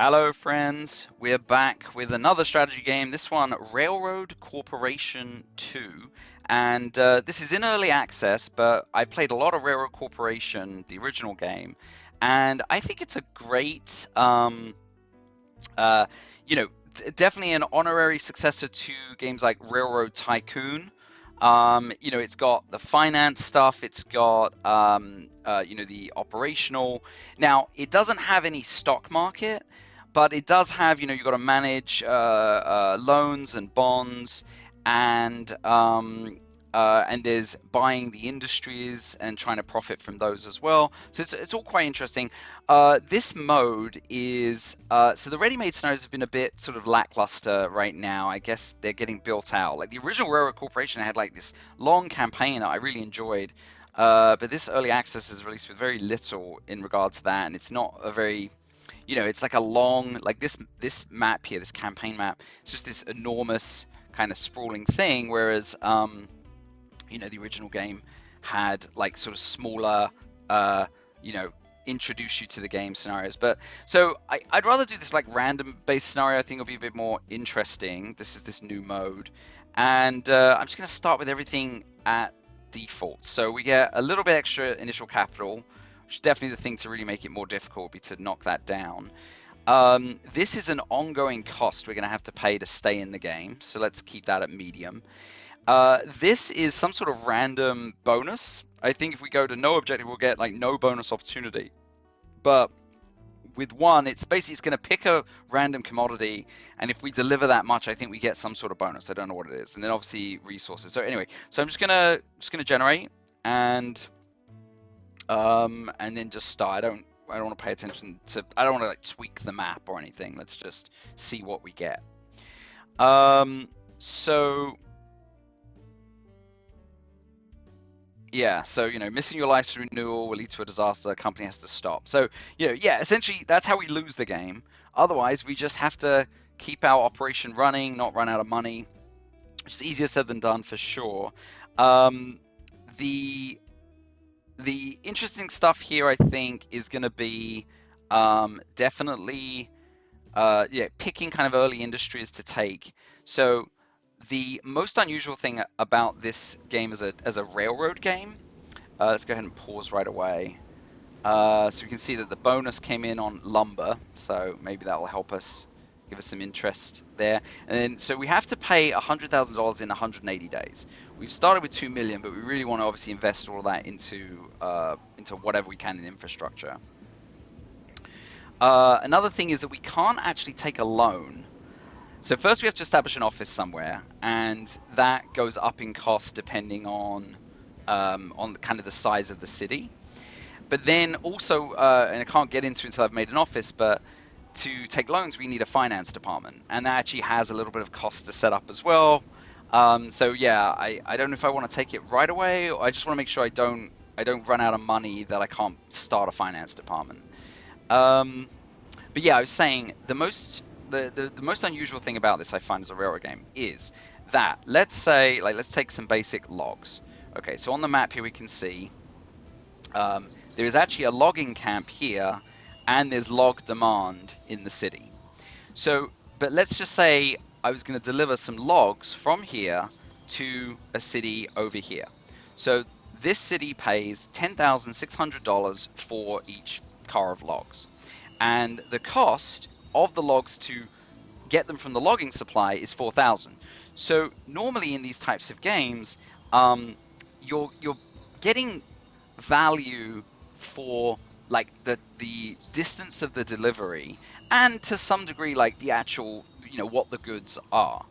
Hello, friends. We're back with another strategy game. This one, Railroad Corporation 2. And this is in early access, but I played a lot of Railroad Corporation, the original game. And I think it's a great, uh, you know, definitely an honorary successor to games like Railroad Tycoon. It's got the finance stuff, it's got, the operational. Now, it doesn't have any stock market, but it does have, you've got to manage loans and bonds, and and there's buying the industries and trying to profit from those as well. So it's all quite interesting. This mode is so the ready-made scenarios have been a bit sort of lackluster right now. I guess they're getting built out. Like the original Railroad Corporation had like this long campaign that I really enjoyed, but this early access is released with very little in regards to that, and it's not a very it's like a long, like this map here, this campaign map. It's just this enormous kind of sprawling thing, whereas the original game had like sort of smaller, uh, you know, introduce you to the game scenarios. But so I'd rather do this like random based scenario. I think it'll be a bit more interesting. This is this new mode, and I'm just going to start with everything at default. So we get a little bit extra initial capital, which is definitely the thing to really make it more difficult, would be to knock that down. This is an ongoing cost we're going to have to pay to stay in the game, so let's keep that at medium. This is some sort of random bonus. I think if we go to no objective, we'll get like no bonus opportunity. But with one, it's going to pick a random commodity, and if we deliver that much, I think we get some sort of bonus. I don't know what it is, and then obviously resources. So anyway, so I'm just gonna generate and then just start. I don't want to pay attention to. I don't want to like tweak the map or anything. Let's just see what we get. So yeah, so missing your license renewal will lead to a disaster. The company has to stop. So yeah, essentially that's how we lose the game. Otherwise, we just have to keep our operation running, not run out of money. Which is easier said than done for sure. The interesting stuff here, I think, is going to be definitely picking kind of early industries to take. So the most unusual thing about this game as a railroad game, let's go ahead and pause right away. So we can see that the bonus came in on lumber, so maybe that will help us, give us some interest there. And then, so we have to pay $100,000 in 180 days. We've started with 2 million, but we really want to obviously invest all of that into whatever we can in infrastructure. Another thing is that we can't actually take a loan. So first we have to establish an office somewhere, and that goes up in cost depending on kind of the size of the city. But then also, and I can't get into it until I've made an office, but to take loans we need a finance department, and that actually has a little bit of cost to set up as well. So yeah, I don't know if I want to take it right away, or I just want to make sure I don't run out of money that I can't start a finance department. But yeah, I was saying the most unusual thing about this I find as a railroad game is that let's say let's take some basic logs. Okay, so on the map here we can see there is actually a logging camp here, and there's log demand in the city. So, but let's just say I was going to deliver some logs from here to a city over here. So this city pays $10,600 for each car of logs. And the cost of the logs to get them from the logging supply is 4,000. So normally in these types of games, you're getting value for like the distance of the delivery, and to some degree like the actual what the goods are.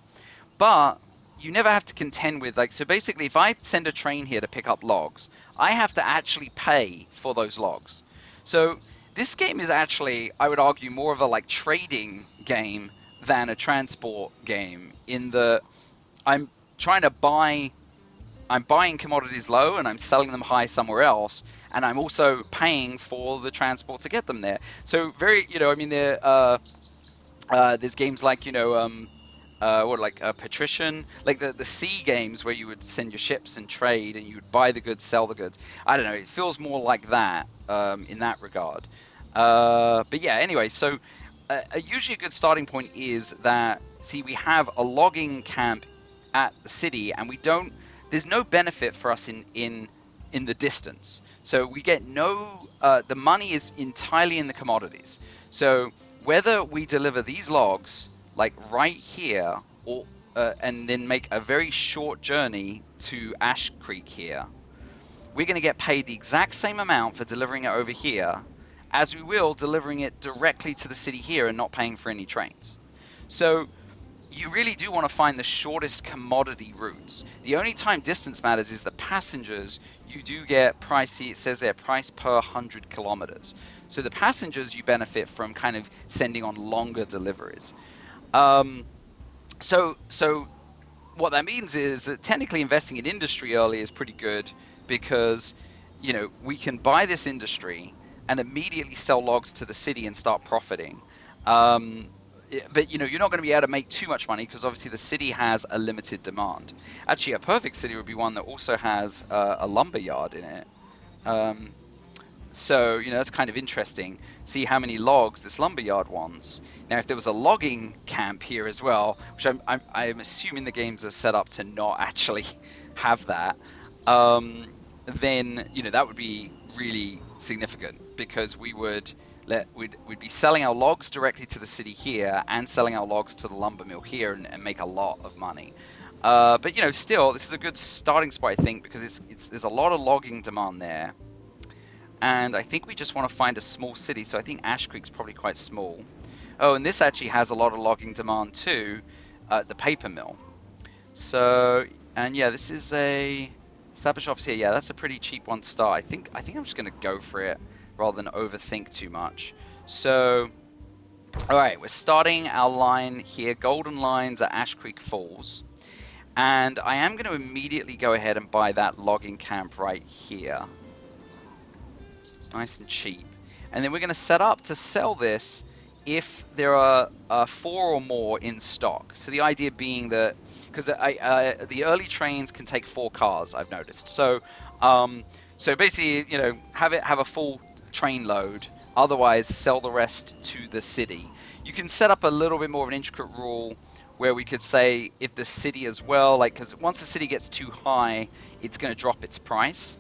But you never have to contend with so basically if I send a train here to pick up logs, I have to actually pay for those logs. So this game is actually, I would argue, more of a trading game than a transport game, in the I'm trying to buy I'm buying commodities low and I'm selling them high somewhere else, and I'm also paying for the transport to get them there. So very, I mean, there's games like Patrician, like the sea games where you would send your ships and trade, and you would buy the goods, sell the goods. I don't know. It feels more like that in that regard. But yeah, anyway, so usually a good starting point is that, see, we have a logging camp at the city, and we don't. There's no benefit for us in the distance. So we get no. The money is entirely in the commodities. So whether we deliver these logs like right here, or and then make a very short journey to Ash Creek here, we're going to get paid the exact same amount for delivering it over here as we will delivering it directly to the city here and not paying for any trains. So you really do want to find the shortest commodity routes. The only time distance matters is the passengers. You do get pricey, it says there, price per 100 kilometers. So the passengers you benefit from kind of sending on longer deliveries. Um, so what that means is that technically investing in industry early is pretty good because, we can buy this industry and immediately sell logs to the city and start profiting. Um, but you're not going to be able to make too much money because obviously the city has a limited demand. Actually, a perfect city would be one that also has a lumber yard in it. Um, so, that's kind of interesting. See how many logs this lumberyard wants. Now, if there was a logging camp here as well, which I'm assuming the games are set up to not actually have that, then, that would be really significant because we'd be selling our logs directly to the city here and selling our logs to the lumber mill here and make a lot of money. But, still, this is a good starting spot, I think, because there's a lot of logging demand there. And I think we just want to find a small city, so I think Ash Creek's probably quite small. Oh, and this actually has a lot of logging demand too, the paper mill. So, and yeah, this is a establish office here. Yeah, that's a pretty cheap one to start. I think I'm just going to go for it rather than overthink too much. So, all right, we're starting our line here. Golden lines at Ash Creek Falls. And I am going to immediately go ahead and buy that logging camp right here. Nice and cheap. And then we're going to set up to sell this if there are 4 or more in stock. So the idea being that, because the early trains can take 4 cars, I've noticed. So so basically, have a full train load. Otherwise, sell the rest to the city. You can set up a little bit more of an intricate rule where we could say if the city as well, like, because once the city gets too high, it's going to drop its price.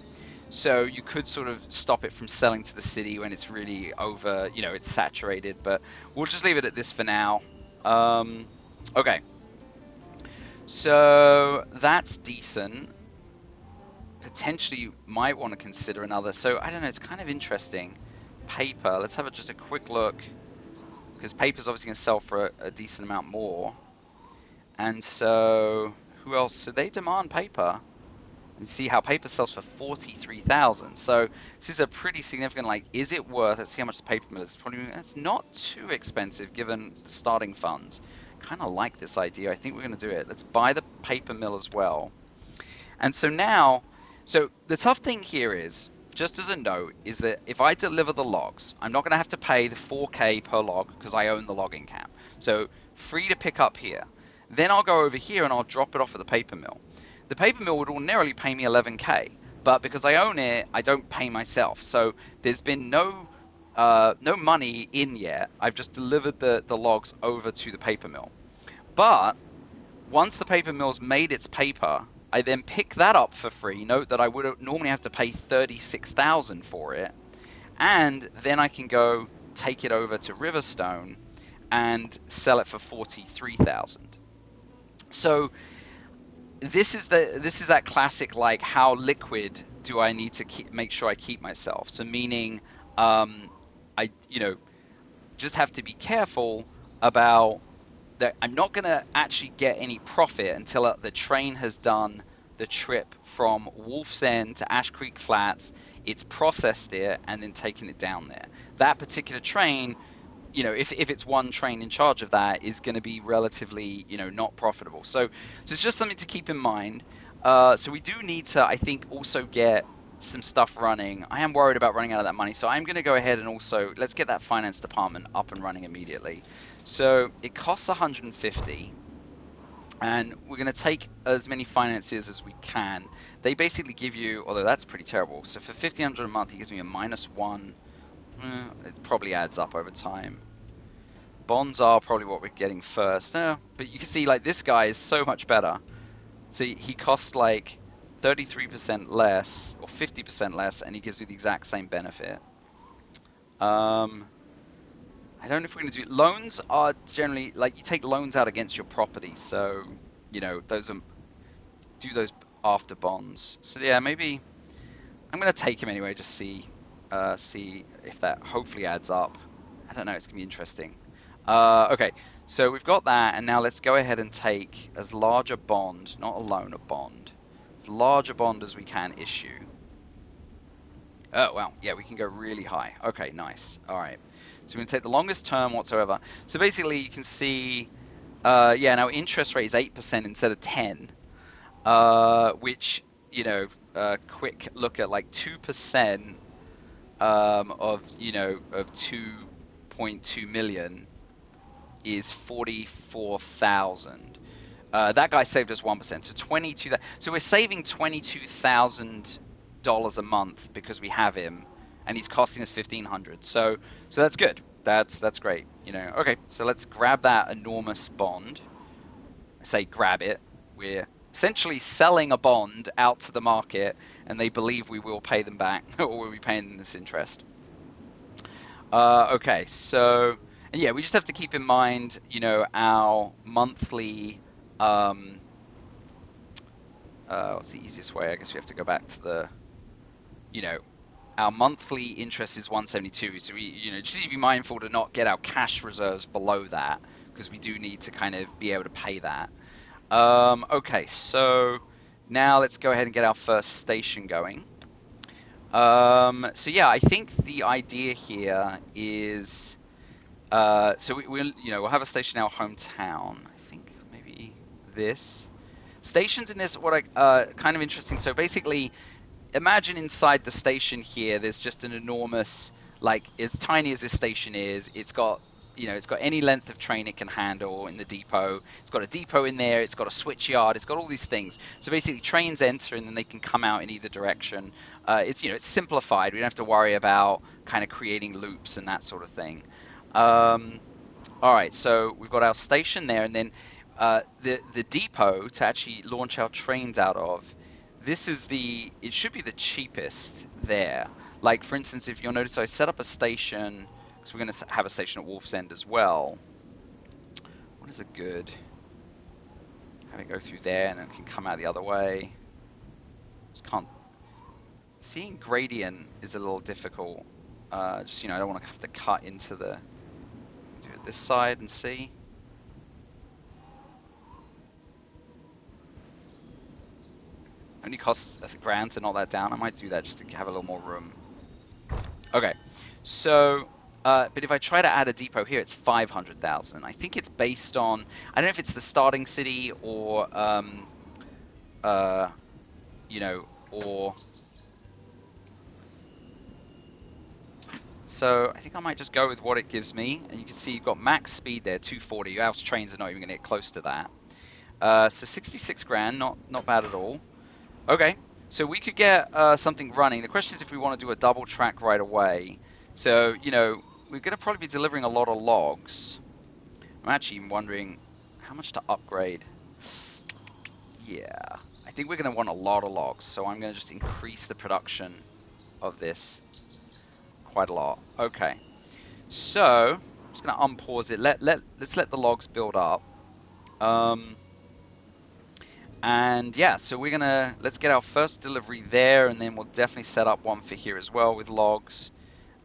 So you could sort of stop it from selling to the city when it's really over, it's saturated. But we'll just leave it at this for now. Okay. So that's decent. Potentially you might want to consider another. So I don't know, it's kind of interesting. Paper, let's have just a quick look. Because paper's obviously going to sell for a decent amount more. And so, who else? So they demand paper. And see how paper sells for 43,000. So this is a pretty significant, like, is it worth, let's see how much the paper mill is. It's not too expensive given the starting funds. Kind of like this idea. I think we're going to do it. Let's buy the paper mill as well. And so now, so the tough thing here is, just as a note, is that if I deliver the logs, I'm not going to have to pay the 4K per log because I own the logging camp. So free to pick up here. Then I'll go over here and I'll drop it off at the paper mill. The paper mill would ordinarily pay me 11K, but because I own it, I don't pay myself. So there's been no money in yet. I've just delivered the logs over to the paper mill. But once the paper mill's made its paper, I then pick that up for free. Note that I would normally have to pay 36,000 for it, and then I can go take it over to Riverstone and sell it for 43,000. So this is that classic, like, how liquid do I need to make sure I keep myself? So meaning, I just have to be careful about that. I'm not going to actually get any profit until the train has done the trip from Wolf's End to Ash Creek Flats. It's processed it and then taken it down there. That particular train, if it's one train in charge of that, is going to be relatively, not profitable. So it's just something to keep in mind. So we do need to, I think, also get some stuff running. I am worried about running out of that money, so I'm going to go ahead and also, let's get that finance department up and running immediately. So it costs 150, and we're going to take as many financiers as we can. They basically give you, although that's pretty terrible, so for 1,500 a month, he gives me a -1. It probably adds up over time. bonds are probably what we're getting first. No, but you can see like this guy is so much better. So he costs like 33% less or 50% less, and he gives you the exact same benefit. I don't know if we're going to do loans. Are generally like you take loans out against your property, so you know those are do those after bonds. So yeah, maybe I'm going to take him anyway. Just see if that hopefully adds up. I don't know. It's going to be interesting. Okay, so we've got that, and now let's go ahead and take as large a bond, not a loan, a bond, as large a bond as we can issue. Oh, wow. Yeah, we can go really high. Okay, nice. All right. So we're going to take the longest term whatsoever. So basically, you can see, yeah, now interest rate is 8% instead of 10, which, you know, quick look at like 2% of, you know, of 2.2 million is 44,000. That guy saved us 1%, so 22. So we're saving $22,000 a month because we have him, and he's costing us 1,500. So that's good. That's great. You know. Okay, so let's grab that enormous bond. I say grab it. We're essentially selling a bond out to the market, and they believe we will pay them back, or we'll be paying them this interest. Okay, so and yeah, we just have to keep in mind, you know, our monthly. What's the easiest way? I guess we have to go back to the, you know, our monthly interest is 172. So we, you know, just need to be mindful to not get our cash reserves below that because we do need to kind of be able to pay that. Okay, so now let's go ahead and get our first station going. So yeah, I think the idea here is, so we'll, you know, we'll have a station in our hometown. I think maybe this. Stations in this, what I, kind of interesting. So basically, imagine inside the station here, there's just an enormous, like, as tiny as this station is, it's got, you know, it's got any length of train it can handle in the depot. It's got a depot in there. It's got a switch yard. It's got all these things. So basically, trains enter and then they can come out in either direction. It's, you know, it's simplified. We don't have to worry about kind of creating loops and that sort of thing. All right, so we've got our station there, and then the depot to actually launch our trains out of. This is it should be the cheapest there. Like, for instance, if you'll notice, I set up a station, because we're going to have a station at Wolf's End as well. What is a good? Have it go through there, and it can come out the other way. Just can't. Seeing gradient is a little difficult. Just, you know, I don't want to have to cut into the. Do it this side and see. Only costs $1,000 to knock that down. I might do that just to have a little more room. Okay, so, but if I try to add a depot here, it's 500,000. I think it's based on, I don't know if it's the starting city or, you know, or, so I think I might just go with what it gives me. And you can see you've got max speed there, 240. Your house trains are not even going to get close to that. So 66 grand, not bad at all. Okay, so we could get something running. The question is if we want to do a double track right away. So, you know, we're going to probably be delivering a lot of logs. I'm actually wondering how much to upgrade. Yeah, I think we're going to want a lot of logs. So I'm going to just increase the production of this quite a lot. Okay, so I'm just going to unpause it. Let's let the logs build up. And yeah, so we're gonna, let's get our first delivery there, and then we'll definitely set up one for here as well with logs.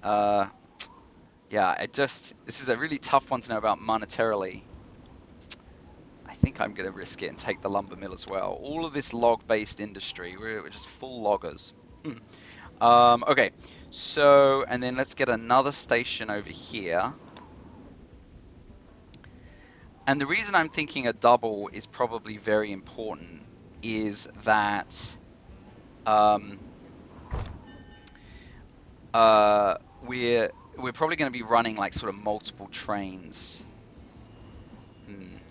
Yeah, this is a really tough one to know about monetarily. I think I'm gonna risk it and take the lumber mill as well. All of this log-based industry, we're just full loggers. Okay, so, and then let's get another station over here. And the reason I'm thinking a double is probably very important is that we're probably going to be running like sort of multiple trains.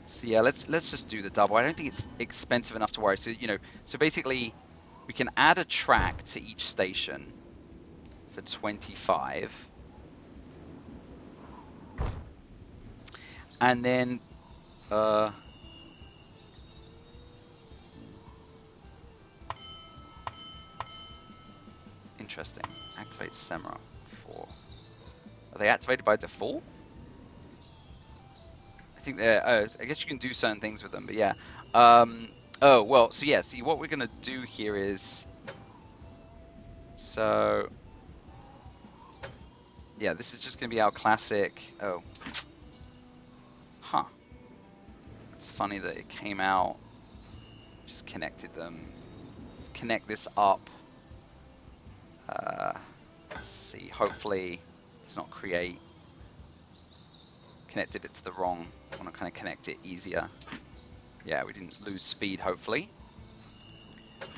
So yeah, let's just do the double. I don't think it's expensive enough to worry. So, you know, so basically we can add a track to each station for 25. And then, interesting. Activate Semra 4. Are they activated by default? I think they're. I guess you can do certain things with them, but yeah. Oh well. So yeah. See, what we're gonna do here is. So yeah, this is just gonna be our classic. Oh, huh. It's funny that it came out. Just connected them. Let's connect this up. Let's see. Hopefully, it's not create. Connected it to the wrong. I want to kind of connect it easier. Yeah, we didn't lose speed, hopefully.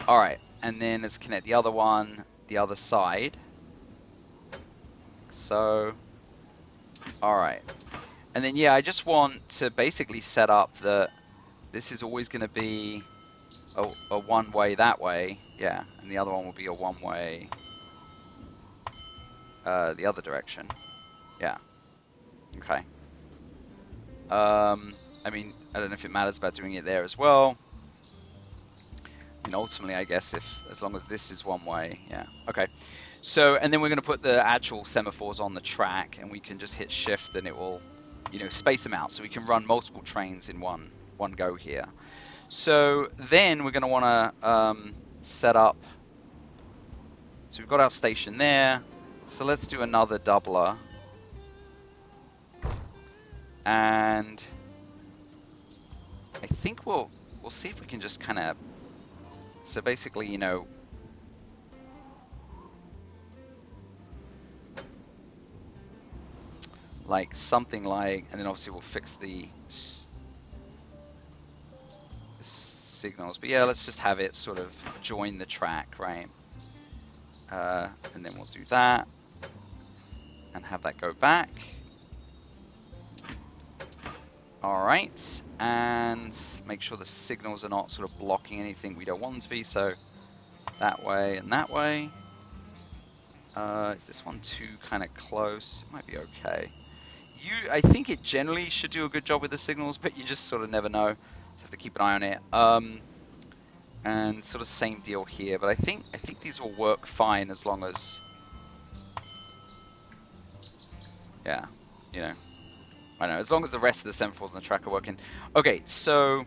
All right, and then let's connect the other one, the other side. So, all right. And then, yeah, I just want to basically set up that this is always going to be a one-way that way. Yeah, and the other one will be a one-way the other direction. Yeah, okay. I mean, I don't know if it matters about doing it there as well. I mean, ultimately, I guess as long as this is one way, yeah. Okay. So, and then we're going to put the actual semaphores on the track, and we can just hit shift, and it will, space them out, so we can run multiple trains in one go here. So then we're going to want to set up. So we've got our station there. So let's do another doubler, and I think we'll see if we can just kind of. So basically, like something like, and then obviously we'll fix the signals. But yeah, let's just have it sort of join the track, right? And then we'll do that and have that go back. All right, and make sure the signals are not sort of blocking anything we don't want them to be. So that way and that way. Is this one too kind of close? It might be okay. I think it generally should do a good job with the signals, but you just sort of never know. So have to keep an eye on it. And sort of same deal here, but I think these will work fine as long as, yeah, I don't know, as long as the rest of the semaphores on the track are working. Okay, so,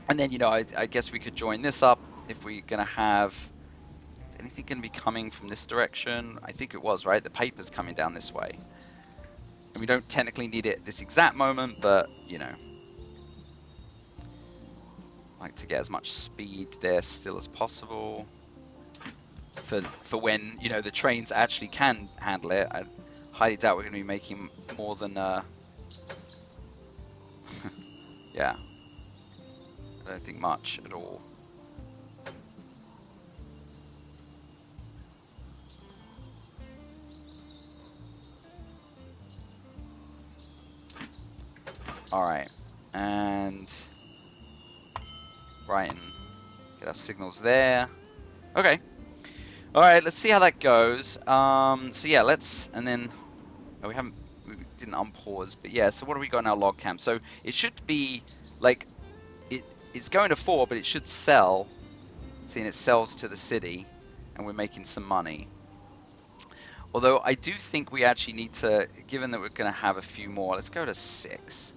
and then I guess we could join this up if we're gonna have anything gonna be coming from this direction. I think it was right. The paper's coming down this way, and we don't technically need it this exact moment, but like to get as much speed there still as possible. For when the trains actually can handle it. I highly doubt we're going to be making more than yeah, I don't think much at all. All right, and right, and get our signals there. Okay. All right, let's see how that goes. So yeah, and then we didn't unpause, but yeah. So what do we got in our log cam? So it should be like it's going to 4, but it should sell. Seeing it sells to the city, and we're making some money. Although I do think we actually need to, given that we're going to have a few more, let's go to 6.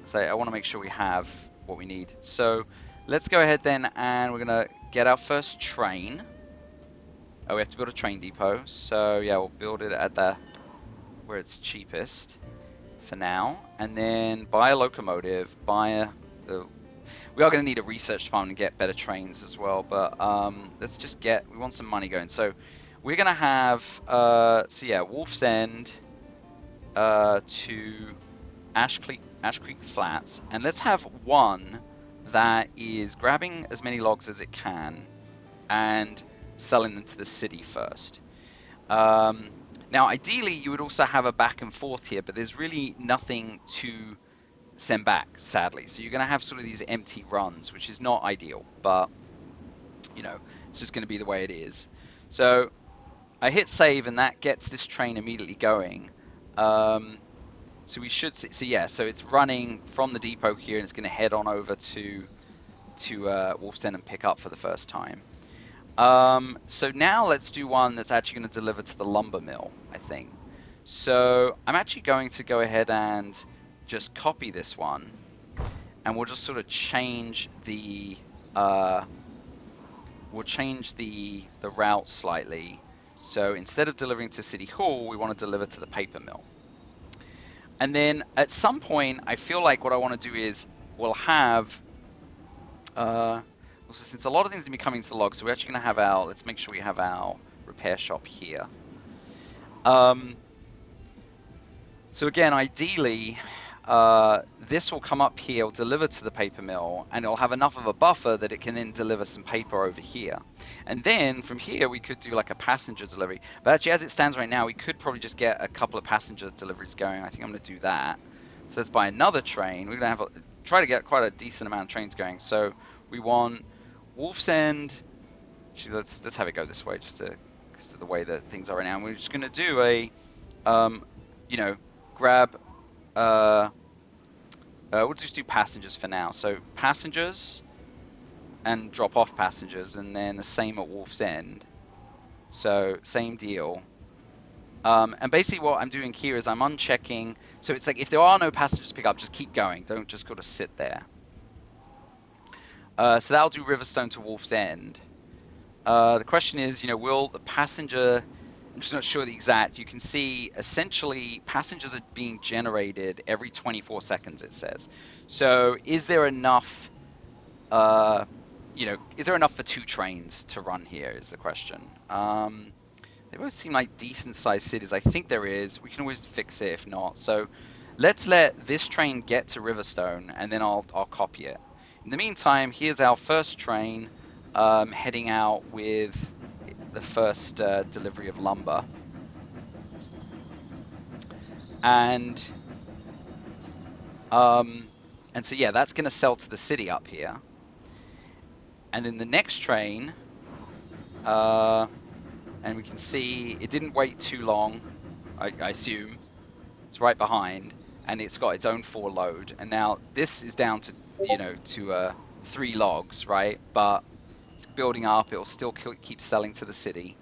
So I want to make sure we have what we need. So let's go ahead then, and we're going to get our first train. Oh, we have to build a train depot. So yeah, we'll build it at where it's cheapest for now. And then buy a locomotive, we are going to need a research fund and get better trains as well, but let's just we want some money going. So we're going to have, so yeah, Wolf's End to Ash Creek Flats, and let's have one that is grabbing as many logs as it can and selling them to the city first. Now, ideally, you would also have a back and forth here, but there's really nothing to send back, sadly. So you're going to have sort of these empty runs, which is not ideal, but it's just going to be the way it is. So I hit save, and that gets this train immediately going. So we should see, so yeah, so it's running from the depot here, and it's going to head on over to Wolf's End and pick up for the first time. So now let's do one that's actually going to deliver to the lumber mill, I think. So I'm actually going to go ahead and just copy this one, and we'll just sort of change the route slightly. So instead of delivering to City Hall, we want to deliver to the paper mill. And then at some point, I feel like what I want to do is we'll have also, since a lot of things are going to be coming to the log, so we're actually going to have our, let's make sure we have our repair shop here. So again, ideally, this will come up here, will deliver to the paper mill, and it'll have enough of a buffer that it can then deliver some paper over here. And then from here, we could do like a passenger delivery. But actually, as it stands right now, we could probably just get a couple of passenger deliveries going. I think I'm going to do that. So let's buy another train. We're going to try to get quite a decent amount of trains going. So we want Wolf's End. Actually, let's have it go this way, just to, because of the way that things are right now. And we're just going to do a, you know, grab. We'll just do passengers for now. So passengers and drop off passengers, and then the same at Wolf's End. So same deal. And basically what I'm doing here is I'm unchecking. So it's like if there are no passengers to pick up, just keep going. Don't just go to sit there. So that'll do Riverstone to Wolf's End. The question is, you know, will the passenger, I'm just not sure the exact, you can see essentially passengers are being generated every 24 seconds, it says. So is there enough, you know, is there enough for 2 trains to run here is the question. They both seem like decent sized cities. I think there is. We can always fix it if not. So let's let this train get to Riverstone, and then I'll copy it. In the meantime, here's our first train heading out with the first delivery of lumber. And and so yeah, that's going to sell to the city up here. And then the next train, and we can see it didn't wait too long, I assume. It's right behind, and it's got its own 4 load. And now this is down to, you know, to 3 logs, right? But it's building up. It'll still keep selling to the city.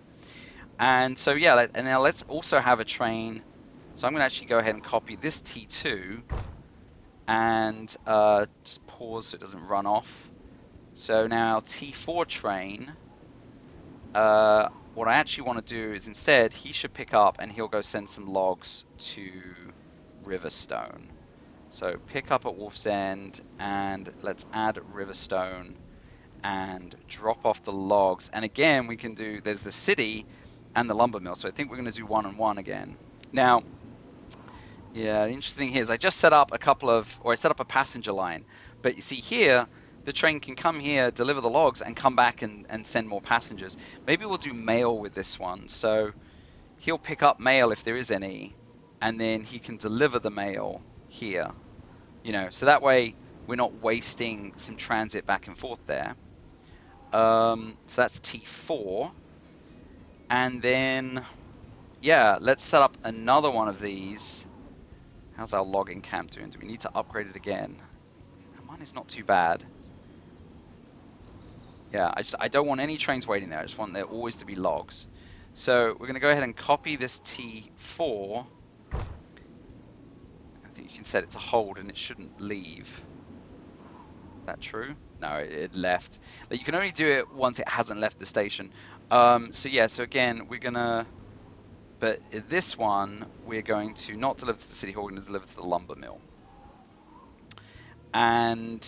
And so yeah, and now let's also have a train. So I'm going to actually go ahead and copy this T2 and just pause so it doesn't run off. So now T4 train, what I actually want to do is instead he should pick up and he'll go send some logs to Riverstone. So pick up at Wolf's End, and let's add Riverstone and drop off the logs. And again, we can do, there's the city and the lumber mill. So I think we're going to do 1 and 1 again. Now, yeah, the interesting thing here is I just set up I set up a passenger line. But you see here, the train can come here, deliver the logs, and come back and send more passengers. Maybe we'll do mail with this one. So he'll pick up mail if there is any, and then he can deliver the mail here. You know, so that way we're not wasting some transit back and forth there. So that's T4. And then, yeah, let's set up another one of these. How's our logging camp doing? Do we need to upgrade it again? Mine is not too bad. Yeah, I don't want any trains waiting there. I just want there always to be logs. So we're going to go ahead and copy this T4. I think you can set it to hold and it shouldn't leave. Is that true? No, it left. But you can only do it once it hasn't left the station. So yeah, so again, we're going to... But this one, we're going to not deliver to the city hall, we're going to deliver to the lumber mill. And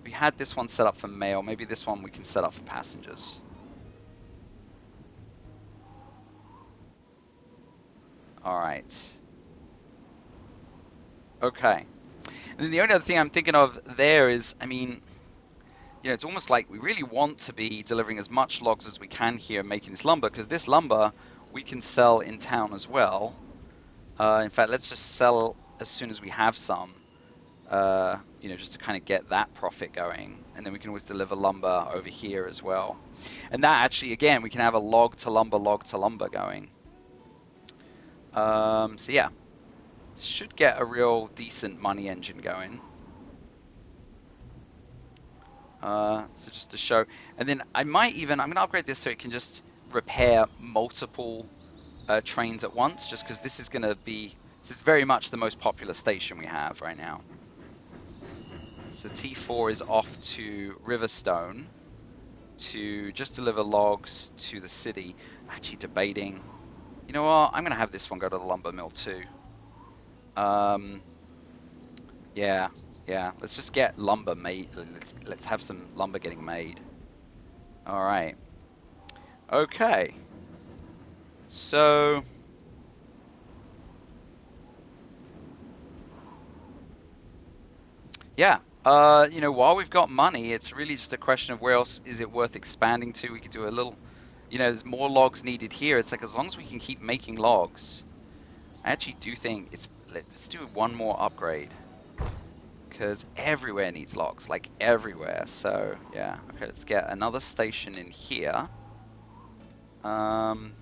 we had this one set up for mail. Maybe this one we can set up for passengers. All right. Okay. And then the only other thing I'm thinking of there is, I mean, you know, it's almost like we really want to be delivering as much logs as we can here, making this lumber, because this lumber we can sell in town as well. In fact, let's just sell as soon as we have some, you know, just to kind of get that profit going. And then we can always deliver lumber over here as well. And that actually, again, we can have a log to lumber going. So yeah. Should get a real decent money engine going. So just to show, and then I'm going to upgrade this so it can just repair multiple trains at once, just because this is very much the most popular station we have right now. So T4 is off to Riverstone to just deliver logs to the city. I'm actually debating, you know what, I'm going to have this one go to the lumber mill too. Yeah, let's just get lumber made. Let's have some lumber getting made. All right. Okay. So yeah, while we've got money, it's really just a question of where else is it worth expanding to. We could do a little, there's more logs needed here. It's like as long as we can keep making logs, I actually do think let's do one more upgrade because everywhere needs logs, like everywhere. So yeah, okay, let's get another station in here. Um,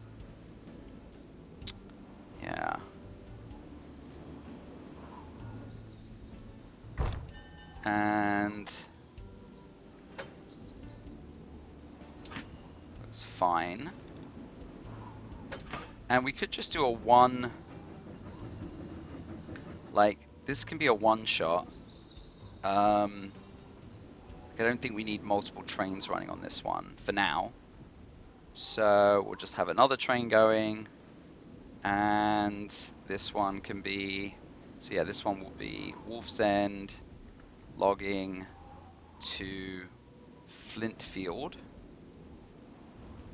yeah. And looks fine. And we could just do a one, like this can be a one shot. I don't think we need multiple trains running on this one for now. So we'll just have another train going, and this one can be, so yeah, this one will be Wolf's End, logging to Flintfield,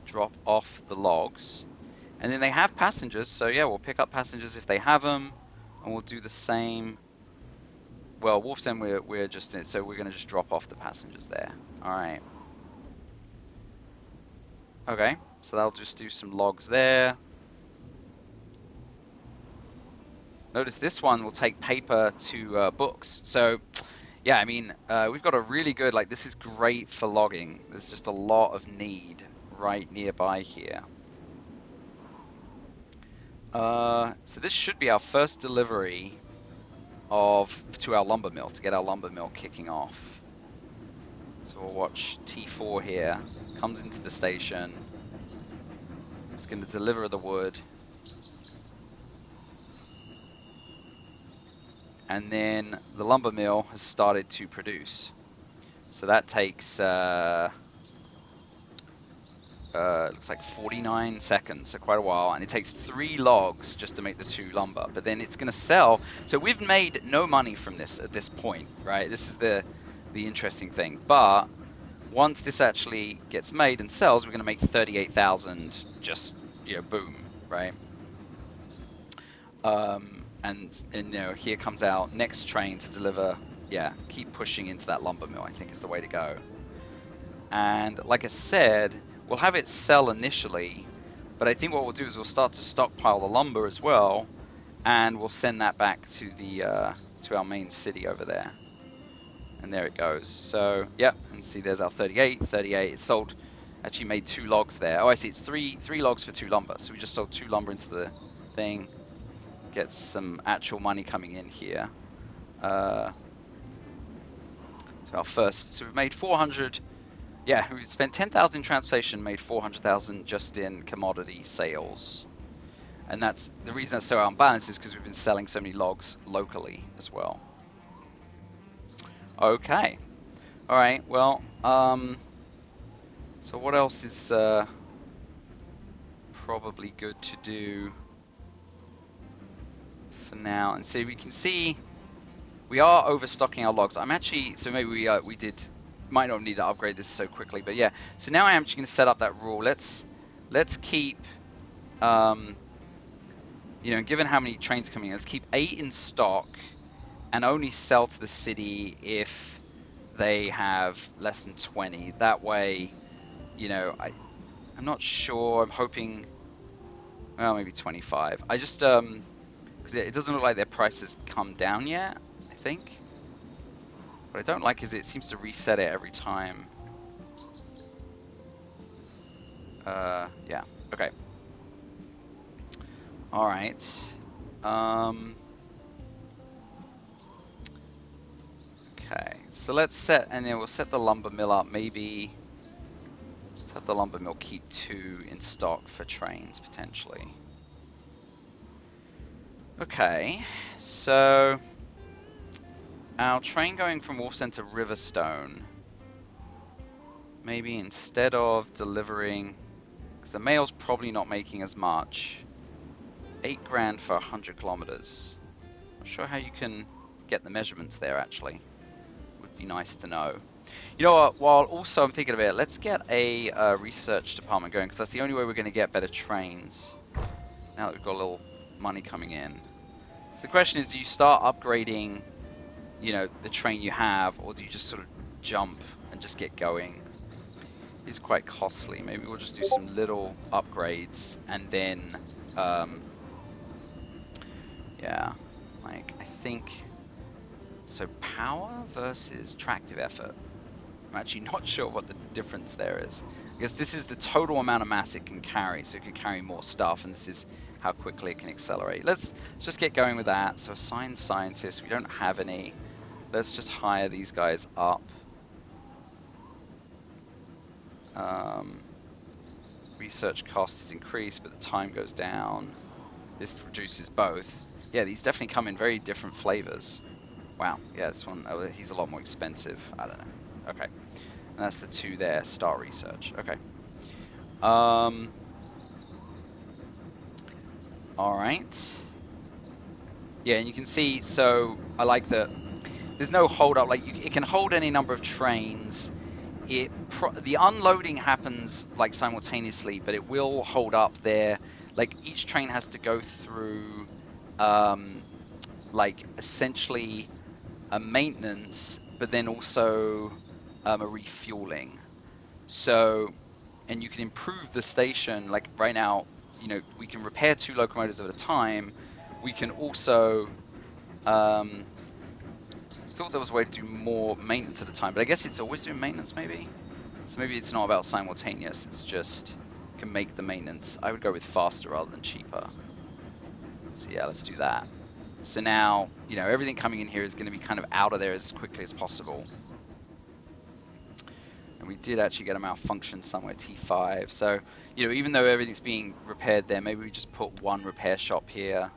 drop off the logs, and then they have passengers, so yeah, we'll pick up passengers if they have them, and we'll do the same. Well, Wolf's End, we're just in, so we're going to just drop off the passengers there. All right. Okay, so that'll just do some logs there. Notice this one will take paper to books. So yeah, I mean, we've got a really good, like this is great for logging. There's just a lot of need right nearby here. So this should be our first delivery to our lumber mill, to get our lumber mill kicking off. So we'll watch T4 here, comes into the station. It's going to deliver the wood. And then the lumber mill has started to produce. So that takes looks like 49 seconds, so quite a while, and it takes 3 logs just to make the 2 lumber. But then it's going to sell. So we've made no money from this at this point, right? This is the interesting thing. But once this actually gets made and sells, we're going to make 38,000 just, boom, right? And here comes our next train to deliver. Yeah, keep pushing into that lumber mill, I think is the way to go. And like I said, we'll have it sell initially, but I think what we'll do is we'll start to stockpile the lumber as well, and we'll send that back to to our main city over there. And there it goes. So, yep, and see there's our 38. It sold, actually made 2 logs there. Oh, I see, it's three logs for 2 lumber. So we just sold 2 lumber into the thing. Get some actual money coming in here. So we've made 400. Yeah, we spent 10,000 in transportation, made 400,000 just in commodity sales. And that's the reason that's so unbalanced is because we've been selling so many logs locally as well. Okay. All right. Well, so what else is probably good to do for now? And see, we can see we are overstocking our logs. I'm actually, so maybe we might not need to upgrade this so quickly, but yeah. So now I am actually going to set up that rule. Let's keep, given how many trains are coming in, let's keep 8 in stock and only sell to the city if they have less than 20. That way, I'm not sure. I'm hoping, well, maybe 25. I just, because it doesn't look like their prices come down yet, I think. What I don't like is it seems to reset it every time. Yeah. Okay. All right. So let's set, and then we'll set the lumber mill up. Maybe let's have the lumber mill keep 2 in stock for trains potentially. Okay, so our train going from Wolfson to Riverstone. Maybe instead of delivering, because the mail's probably not making as much. 8 grand for 100 kilometers. Not sure how you can get the measurements there actually. Would be nice to know. You know what, while also I'm thinking of it, let's get a research department going, because that's the only way we're going to get better trains. Now that we've got a little money coming in. So the question is, do you start upgrading, you know, the train you have, or do you just sort of jump and just get going? It's quite costly. Maybe we'll just do some little upgrades and then, yeah, like I think, so power versus tractive effort. I'm actually not sure what the difference there is. I guess this is the total amount of mass it can carry, so it can carry more stuff, and this is how quickly it can accelerate. Let's just get going with that. So assign scientists, we don't have any. Let's just hire these guys up. Research cost is increased, but the time goes down. This reduces both. Yeah, these definitely come in very different flavors. Wow, yeah, this one, oh, he's a lot more expensive. I don't know. Okay, and that's the 2 there, start research. Okay. All right. Yeah, and you can see, so I like that there's no hold up. Like, it can hold any number of trains. The unloading happens like simultaneously, but it will hold up there. Like, each train has to go through, like, essentially a maintenance, but then also a refueling. So, and you can improve the station. Like right now, you know, we can repair 2 locomotives at a time. We can also, thought there was a way to do more maintenance at a time, but I guess it's always doing maintenance maybe? So maybe it's not about simultaneous, it's just can make the maintenance. I would go with faster rather than cheaper. So yeah, let's do that. So now, you know, everything coming in here is going to be kind of out of there as quickly as possible. And we did actually get a malfunction somewhere, T5. So, you know, even though everything's being repaired there, maybe we just put 1 repair shop here,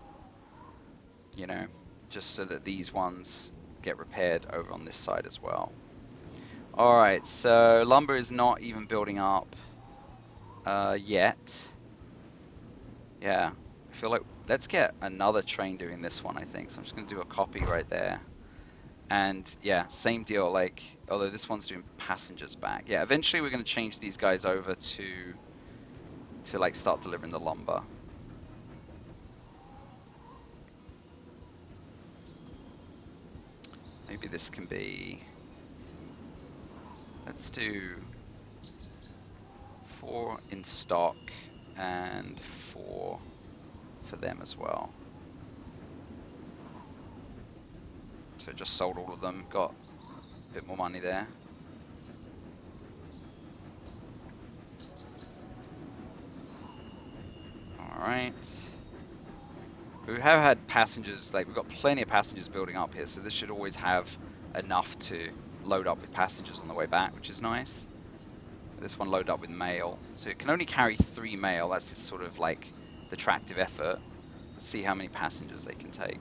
you know, just so that these ones get repaired over on this side as well. All right, so lumber is not even building up yet. Yeah, I feel like let's get another train doing this one, I think. So I'm just going to do a copy right there. And yeah, same deal, like, although this one's doing passengers back. Yeah, eventually we're going to change these guys over to like start delivering the lumber. Maybe this can be, let's do 4 in stock and 4 for them as well. So just sold all of them, got a bit more money there. All right. We have had passengers, like we've got plenty of passengers building up here, so this should always have enough to load up with passengers on the way back, which is nice. This one loaded up with mail, so it can only carry 3 mail. That's its sort of like the tractive effort. Let's see how many passengers they can take.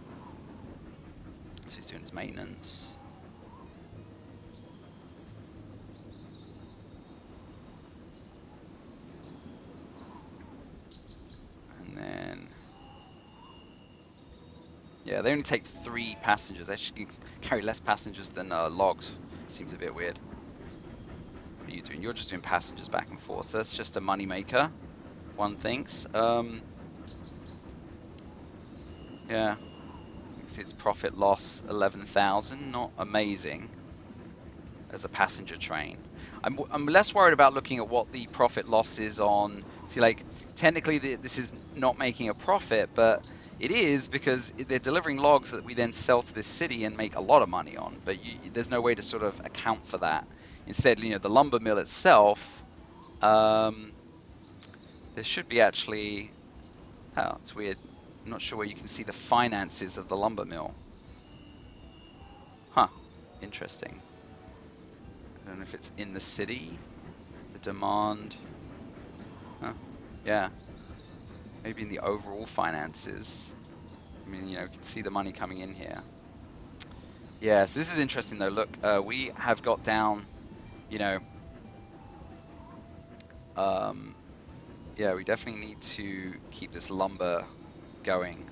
So he's doing his maintenance. And then, yeah, they only take 3 passengers. They actually carry less passengers than logs. Seems a bit weird. What are you doing? You're just doing passengers back and forth. So that's just a money maker, one thinks. Yeah, you can see its profit loss 11,000. Not amazing as a passenger train. I'm less worried about looking at what the profit loss is on. See, like, technically this is not making a profit, but it is because they're delivering logs that we then sell to this city and make a lot of money on. But there's no way to sort of account for that. Instead, you know, the lumber mill itself, there should be actually. Oh, it's weird. I'm not sure where you can see the finances of the lumber mill. Huh. Interesting. I don't know if it's in the city. The demand. Huh. Yeah. Maybe in the overall finances. I mean, you can see the money coming in here. Yeah, so this is interesting though. Look, we have got down, you know, yeah, we definitely need to keep this lumber going.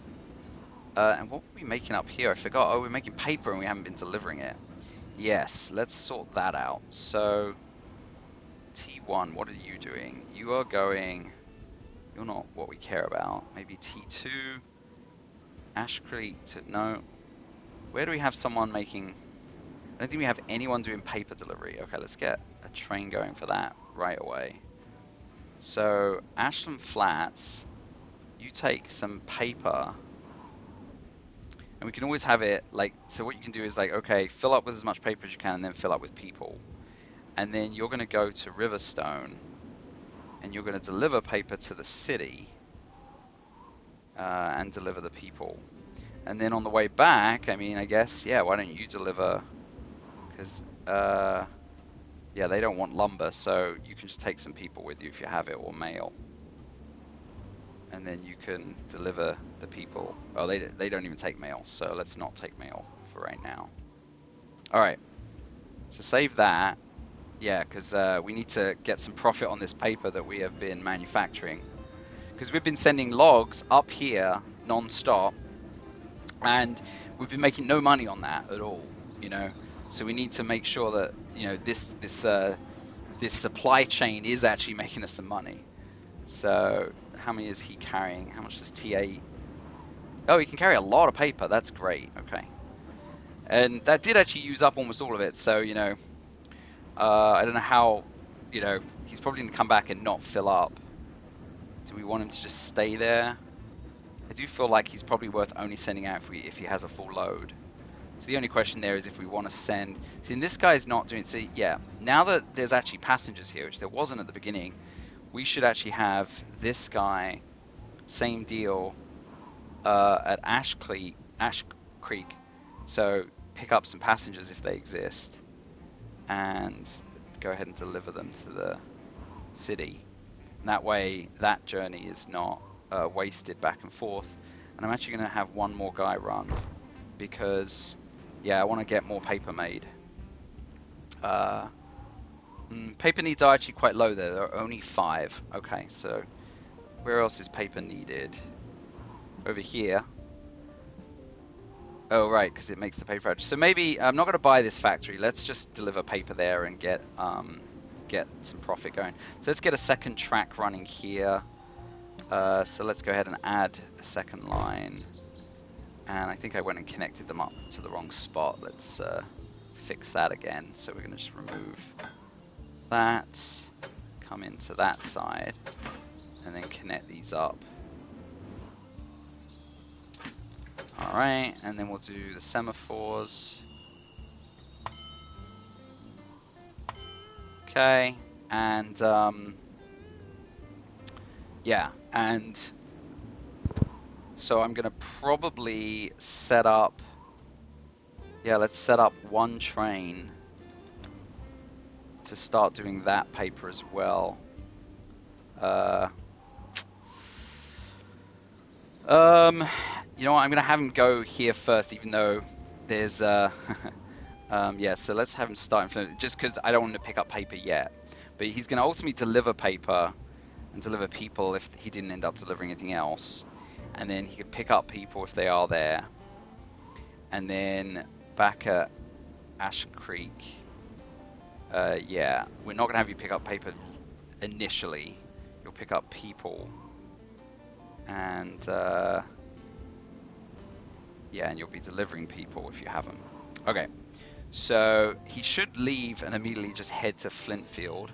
And what were we making up here? I forgot. Oh, we're making paper and we haven't been delivering it. Yes, let's sort that out. So, T1, what are you doing? You are going, you're not what we care about. Maybe T2, Ash Creek to, no. Where do we have someone making, I don't think we have anyone doing paper delivery. Okay, let's get a train going for that right away. So, Ashland Flats, you take some paper, and we can always have it like, so what you can do is like, okay, fill up with as much paper as you can and then fill up with people. And then you're going to go to Riverstone and you're going to deliver paper to the city and deliver the people. And then on the way back, I mean, I guess, yeah, why don't you deliver? Because, yeah, they don't want lumber, so you can just take some people with you if you have it, or mail. And then you can deliver the people. Oh, they don't even take mail, so let's not take mail for right now. All right, so save that. Yeah, because we need to get some profit on this paper that we have been manufacturing. Because we've been sending logs up here non-stop, and we've been making no money on that at all, So we need to make sure that, this supply chain is actually making us some money. So how many is he carrying? How much does T8? Oh, he can carry a lot of paper. That's great. Okay. And that did actually use up almost all of it. So, I don't know how, he's probably going to come back and not fill up. Do we want him to just stay there? I do feel like he's probably worth only sending out if he has a full load. So the only question there is if we want to send... See, and this guy's not doing... See, yeah, now that there's actually passengers here, which there wasn't at the beginning, we should actually have this guy, same deal, at Ash Creek. So pick up some passengers if they exist, and go ahead and deliver them to the city. And that way, that journey is not wasted back and forth. And I'm actually going to have one more guy run because, yeah, I want to get more paper made. Paper needs are actually quite low there. There are only 5. Okay, so where else is paper needed? Over here. Oh, right, because it makes the paper edge. So maybe I'm not going to buy this factory. Let's just deliver paper there and get some profit going. So let's get a second track running here. So let's go ahead and add a second line. And I think I went and connected them up to the wrong spot. Let's fix that again. So we're going to just remove that, come into that side, and then connect these up. All right, and then we'll do the semaphores. Okay, and yeah, and so I'm gonna probably set up, yeah, let's set up one train to start doing that paper as well. You know what, I'm gonna have him go here first, even though there's yeah, so let's have him start in Flint, just because I don't want to pick up paper yet. But he's gonna ultimately deliver paper and deliver people if he didn't end up delivering anything else. And then he could pick up people if they are there. And then back at Ash Creek, yeah, we're not going to have you pick up paper initially. You'll pick up people. And, yeah, and you'll be delivering people if you have them. Okay, so he should leave and immediately just head to Flintfield.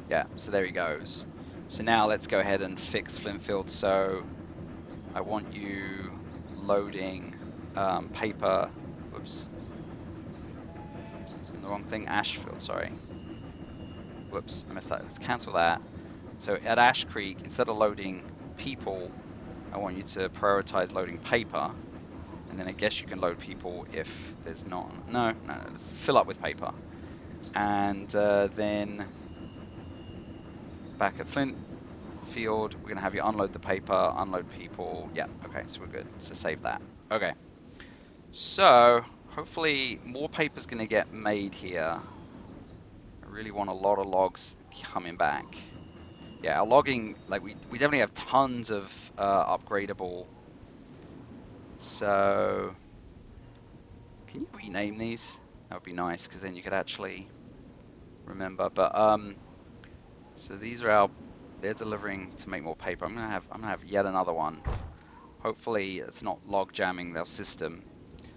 Yeah, so there he goes. So now let's go ahead and fix Flintfield. So I want you loading paper. Whoops. The wrong thing. Ashfield, sorry. Whoops, I messed that. Let's cancel that. So at Ash Creek, instead of loading people, I want you to prioritize loading paper. And then I guess you can load people if there's not. No, no, let's fill up with paper. And then back at Flint Field, we're going to have you unload the paper, unload people. Yeah, okay, so we're good. So save that. Okay. So hopefully more paper's going to get made here. I really want a lot of logs coming back. Yeah, our logging, like we definitely have tons of upgradable. So can you rename these? That would be nice because then you could actually remember. But so these are our. They're delivering to make more paper. I'm gonna have yet another one. Hopefully it's not log jamming their system.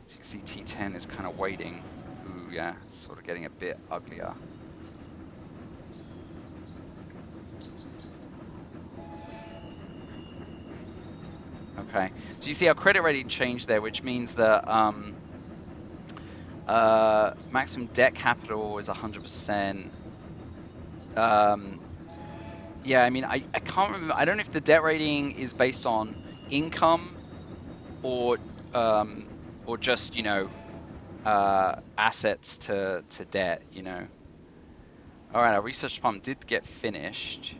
So you can see T10 is kind of waiting. Ooh, yeah, it's sort of getting a bit uglier. Okay, so you see our credit rating changed there, which means that maximum debt capital is 100%. Um, yeah, I mean, I can't remember. I don't know if the debt rating is based on income or um, or just, assets to debt, All right, our research pump did get finished.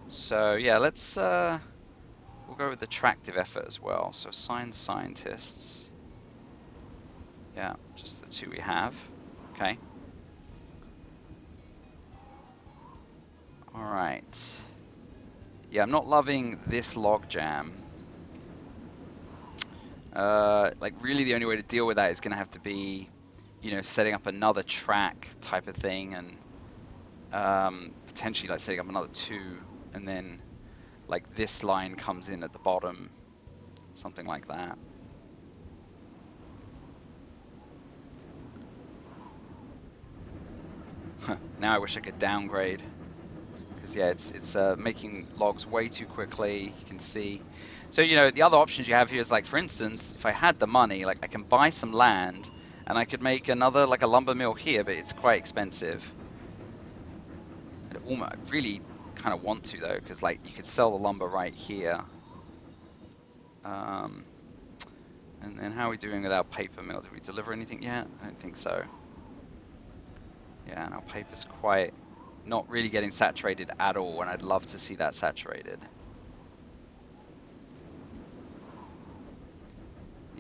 So yeah, we'll go with attractive effort as well. So assign scientists. Yeah, just the two we have. Okay. All right. Yeah, I'm not loving this log jam. Like really the only way to deal with that is going to have to be, setting up another track type of thing and potentially like setting up another two and then like this line comes in at the bottom, something like that. Now I wish I could downgrade because yeah, it's making logs way too quickly. You can see. So the other options you have here is like, for instance, if I had the money, like I can buy some land and I could make another like a lumber mill here, but it's quite expensive. I really kind of want to though, because like you could sell the lumber right here. Um, and then how are we doing with our paper mill? Did we deliver anything yet? I don't think so. Yeah, and our paper's quite not really getting saturated at all, and I'd love to see that saturated.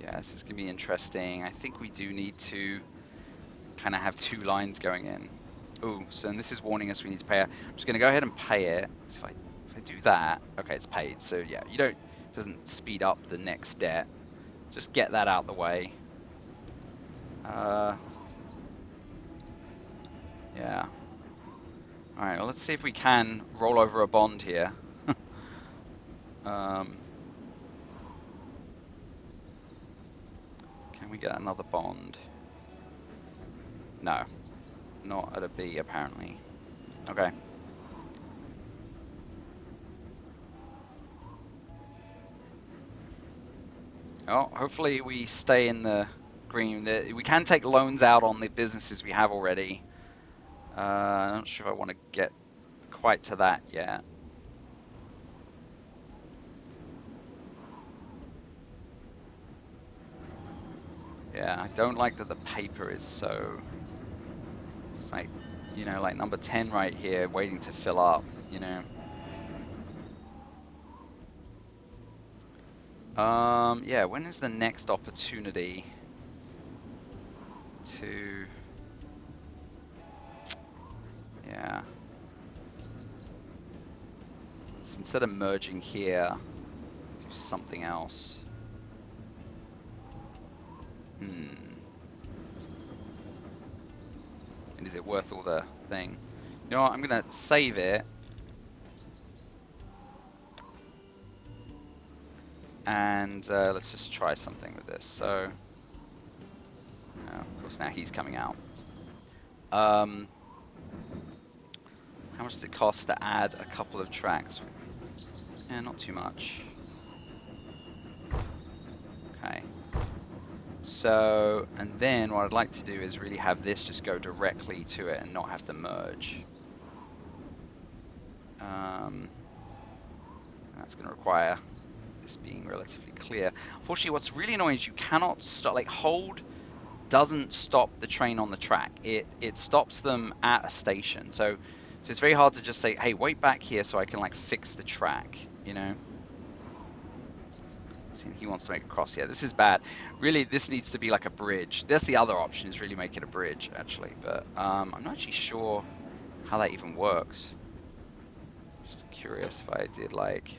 Yeah, this is gonna be interesting. I think we do need to kind of have two lines going in. Oh, so and this is warning us we need to pay it. I'm just gonna go ahead and pay it. So if I do that, okay, it's paid. So yeah, it doesn't speed up the next debt. Just get that out the way. Yeah. All right. Well, let's see if we can roll over a bond here. um, can we get another bond? No, not at a B apparently. Okay. Oh, hopefully we stay in the green. We can take loans out on the businesses we have already. I'm not sure if I want to get quite to that yet. Yeah, I don't like that the paper is so. It's like, like number 10 right here, waiting to fill up. You know. Yeah. When is the next opportunity to? Yeah. So instead of merging here, do something else. Hmm. And is it worth all the thing? You know what? I'm gonna save it. And let's just try something with this. So, of course, now he's coming out. Um, how much does it cost to add a couple of tracks? Yeah, not too much. Okay. So, and then what I'd like to do is really have this just go directly to it and not have to merge. That's going to require tracks being relatively clear. Unfortunately, what's really annoying is you cannot stop, like hold doesn't stop the train on the track. It stops them at a station. So it's very hard to just say, hey, wait back here so I can like fix the track, you know? See, he wants to make a cross. Yeah, this is bad. Really, this needs to be like a bridge. That's the other option, is really make it a bridge, actually. But I'm not actually sure how that even works. Just curious if I did like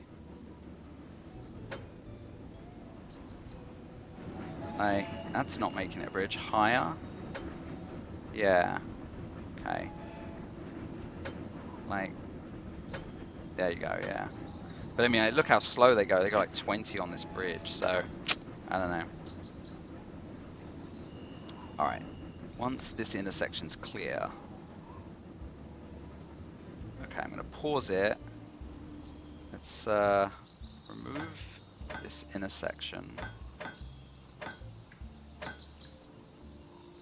that's not making it a bridge. Higher? Yeah. Okay. Like, there you go, yeah. But I mean, look how slow they go. They go like 20 on this bridge, so I don't know. All right. Once this intersection's clear, okay, I'm gonna pause it. Let's remove this intersection.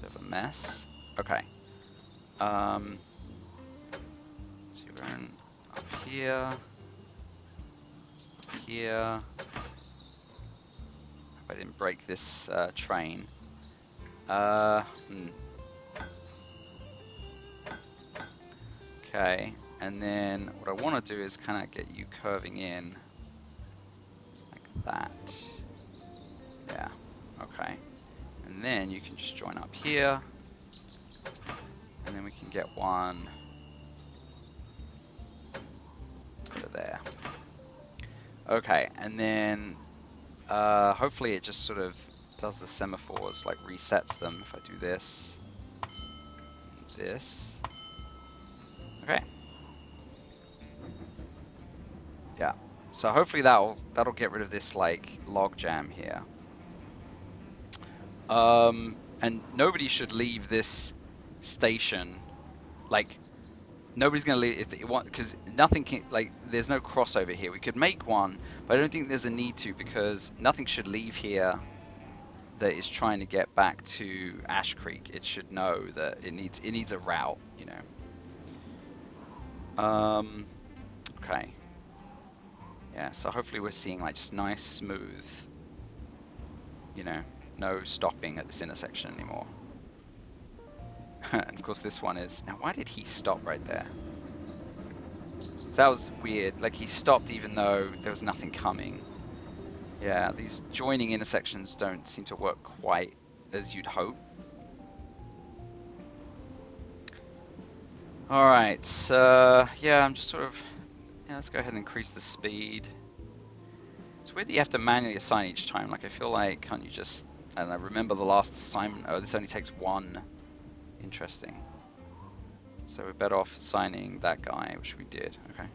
Bit of a mess. Okay. So you're going up here, up here. Hope I didn't break this train. Okay, and then what I want to do is kind of get you curving in like that. Yeah, okay. And then you can just join up here, and then we can get one over there. Okay, and then hopefully it just sort of does the semaphores, like resets them if I do this and this. Okay. Yeah. So hopefully that'll get rid of this like log jam here. And nobody should leave this station. Like nobody's gonna leave if they want, because nothing can, like there's no crossover here. We could make one, but I don't think there's a need to, because nothing should leave here that is trying to get back to Ash Creek. It should know that it needs a route, you know. Okay. Yeah, so hopefully we're seeing like just nice, smooth, you know, no stopping at this intersection anymore. And of course this one is, now why did he stop right there? That was weird, like he stopped even though there was nothing coming. Yeah, these joining intersections don't seem to work quite as you'd hope. Alright, yeah, I'm just sort of, yeah, let's go ahead and increase the speed. It's weird that you have to manually assign each time. Like, I feel like, can't you just, I don't know, remember the last assignment? Oh, this only takes one. Interesting. So we're better off assigning that guy, which we did. Okay.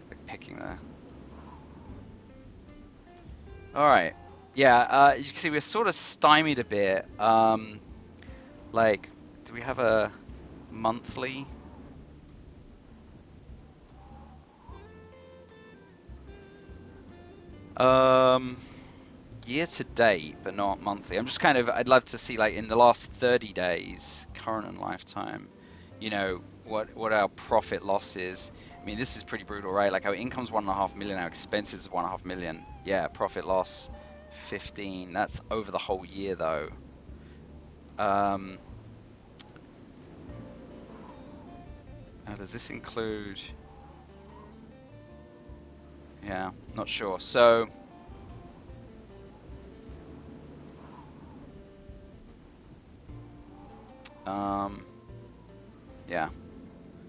Like picking the... Alright. Yeah, you can see we're sort of stymied a bit. Like, do we have a monthly? Year to date, but not monthly. I'm just kind of, I'd love to see like in the last 30 days, current and lifetime, you know, what our profit loss is. I mean, this is pretty brutal, right? Like our income's 1.5 million, our expenses is 1.5 million. Yeah, profit loss 15. That's over the whole year though. Now does this include? Yeah, not sure. So, yeah.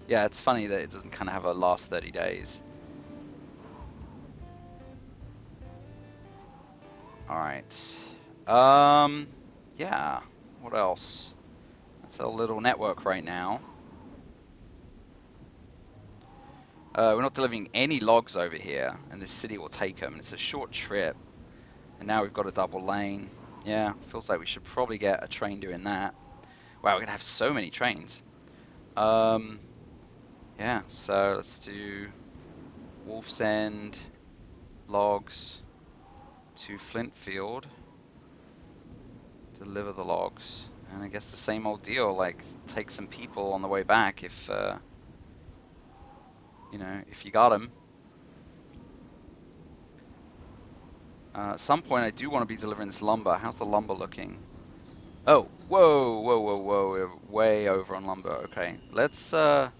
Yeah, it's funny that it doesn't kind of have a last 30 days. All right. Yeah. What else? That's a little network right now. We're not delivering any logs over here, and this city will take them. It's a short trip, and now we've got a double lane. Yeah, feels like we should probably get a train doing that. Wow, we're gonna have so many trains. Yeah, so let's do Wolf's End logs to Flintfield. Deliver the logs, and I guess the same old deal. Like, take some people on the way back if you know, if you got them. At some point, I do want to be delivering this lumber. How's the lumber looking? Oh, whoa, whoa, whoa, whoa. We're way over on lumber. Okay, let's, yeah,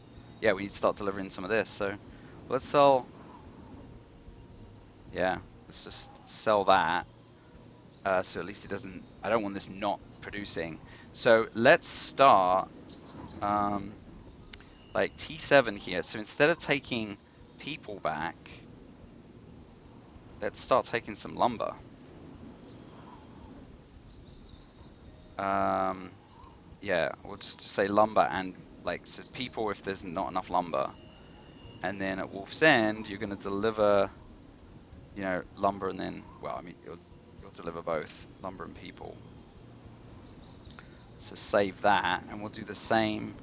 we need to start delivering some of this. So let's sell, yeah, let's just sell that. So at least it doesn't, I don't want this not producing. So let's start, um, like T7 here. So instead of taking people back, let's start taking some lumber. Um, yeah, we'll just say lumber and like so people if there's not enough lumber. And then at Wolf's End, you're going to deliver, you know, lumber and then, well, I mean, you'll deliver both lumber and people. So save that, and we'll do the same.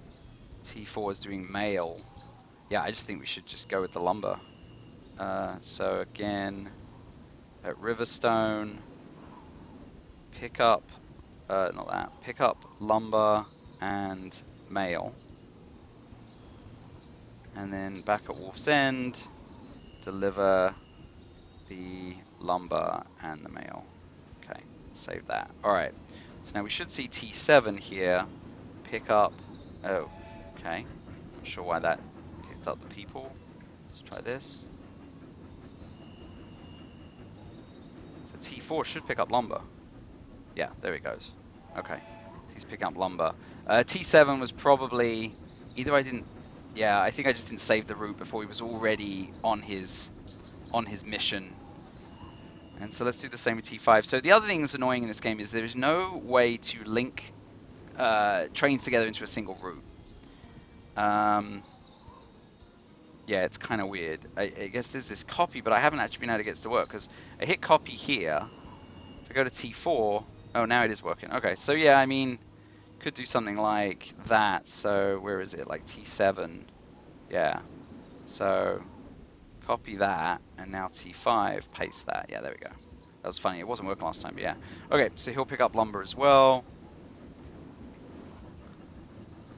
T4 is doing mail. Yeah, I just think we should just go with the lumber. So again, at Riverstone, pick up, not that, pick up lumber and mail. And then back at Wolf's End, deliver the lumber and the mail. Okay, save that. All right, so now we should see T7 here pick up. Oh, okay. Not sure why that picked up the people. Let's try this. So T4 should pick up lumber. Yeah, there he goes. Okay, he's picking up lumber. T7 was probably either I didn't. Yeah, I think I just didn't save the route before he was already on his mission. And so let's do the same with T5. So the other thing that's annoying in this game is there is no way to link trains together into a single route. Yeah, it's kind of weird. I guess there's this copy, but I haven't actually been able to get it to work because I hit copy here. If I go to T4, oh, now it is working. Okay, so yeah, I mean, could do something like that. So where is it? Like T7. Yeah. So copy that, and now T5, paste that. Yeah, there we go. That was funny. It wasn't working last time, but yeah. Okay, so he'll pick up lumber as well.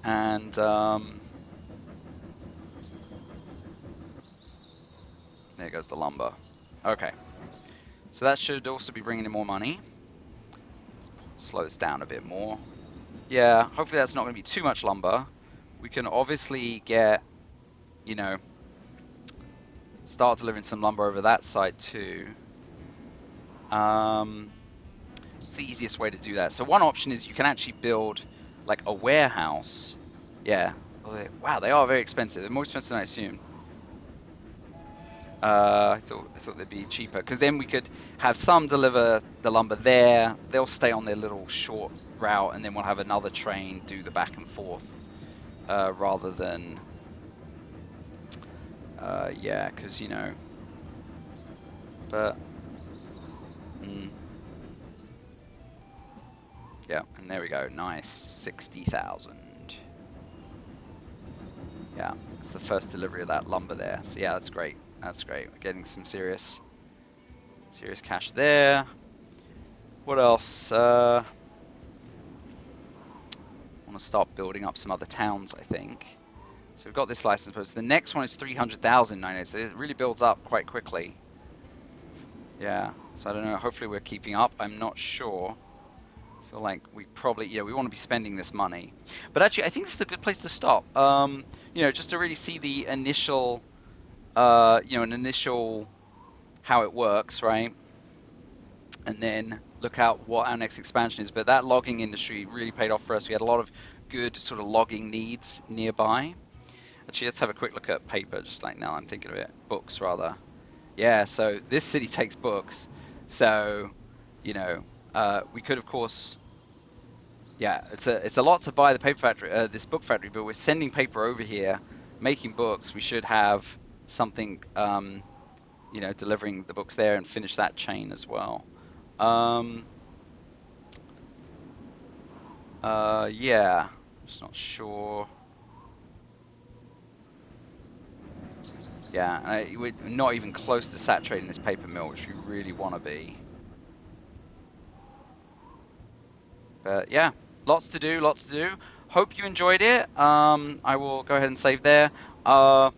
And there goes the lumber. Okay. So that should also be bringing in more money. Let's slow this down a bit more. Yeah, hopefully that's not going to be too much lumber. We can obviously get, you know, start delivering some lumber over that side too. It's the easiest way to do that. So one option is you can actually build like a warehouse. Yeah. Wow, they are very expensive. They're more expensive than I assumed. I thought they'd be cheaper because then we could have some deliver the lumber there. They'll stay on their little short route, and then we'll have another train do the back and forth rather than yeah, because you know. But yeah, and there we go. Nice, 60,000. Yeah, that's the first delivery of that lumber there. So yeah, that's great. That's great. We're getting some serious cash there. What else? Want to start building up some other towns, I think. So we've got this license post. The next one is 300,000. So it really builds up quite quickly. Yeah. So I don't know. Hopefully we're keeping up. I'm not sure. I feel like we probably, yeah, we want to be spending this money. But actually, I think this is a good place to stop. You know, just to really see the initial, you know, an initial how it works, right? And then look out what our next expansion is. But that logging industry really paid off for us. We had a lot of good sort of logging needs nearby. Actually, let's have a quick look at paper, just like now I'm thinking of it. Books, rather. Yeah, so this city takes books. So, you know, we could, of course, yeah, it's a lot to buy the paper factory, this book factory, but we're sending paper over here, making books. We should have something, you know, delivering the books there and finish that chain as well. Yeah, just not sure. Yeah, we're not even close to saturating this paper mill, which we really want to be. But yeah, lots to do, lots to do. Hope you enjoyed it. I will go ahead and save there. Oh,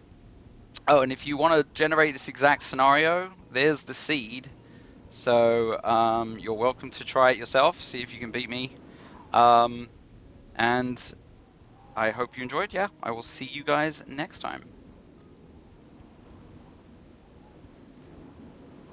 and if you want to generate this exact scenario, there's the seed. So you're welcome to try it yourself, see if you can beat me. Um, and I hope you enjoyed. Yeah, I will see you guys next time.